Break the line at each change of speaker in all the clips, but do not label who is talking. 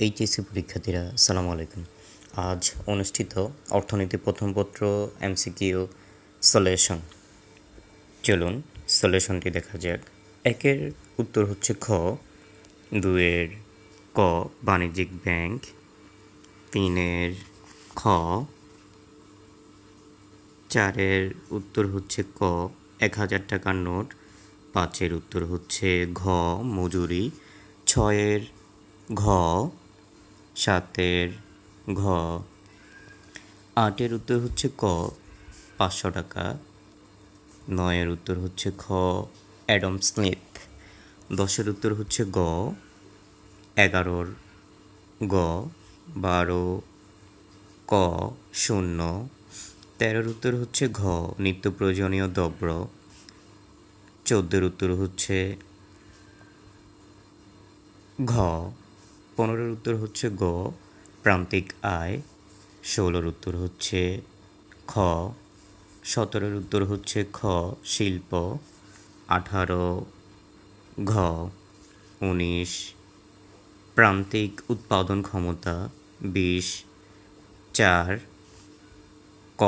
HSC পরীক্ষার্থীরা আসসালামু আলাইকুম। আজ অনুষ্ঠিত অর্থনীতি প্রথম পত্র এমসিকিউ সলিউশন। চলুন সলিউশনটি দেখা যাক। একের উত্তর হচ্ছে খ, দুয়ের ক বাণিজ্যিক ব্যাংক, তিনের খ, চারের উত্তর হচ্ছে ক 1000 টাকার নোট, পাঁচের উত্তর হচ্ছে ঘ মজুরি, ছয়ের ঘ, সাতের ঘ, আটের উত্তর হচ্ছে ক 500 টাকা, নয়ের উত্তর হচ্ছে খ অ্যাডাম স্মিথ, দশের উত্তর হচ্ছে গ, 11 গ, 12 ক শূন্য, 13 উত্তর হচ্ছে ঘ নিত্য প্রয়োজনীয় দ্রব্য, 14 উত্তর হচ্ছে ঘ, 15 উত্তর হচ্ছে গ প্রান্তিক আয়, 16 উত্তর হচ্ছে খ, 17 উত্তর হচ্ছে খ শিল্প, 18 ঘ, 19 প্রান্তিক উৎপাদন ক্ষমতা, 20 4 ক,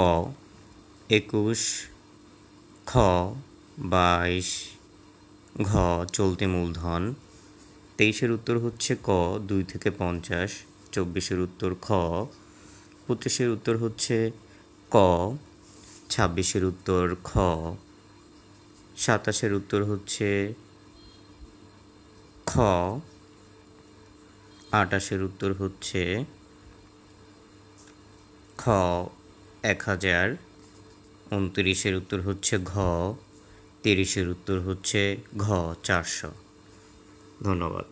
21 খ, 22 ঘ চলতি মূলধন, 23 উত্তর হচ্ছে ক 2 থেকে 50, 24 উত্তর খ, 25 উত্তর হচ্ছে ক, 26 উত্তর খ, 27 উত্তর হচ্ছে খ, 28 উত্তর হচ্ছে খ 1000, 29 উত্তর হচ্ছে ঘ, 30 উত্তর হচ্ছে ঘ 400। ধন্যবাদ।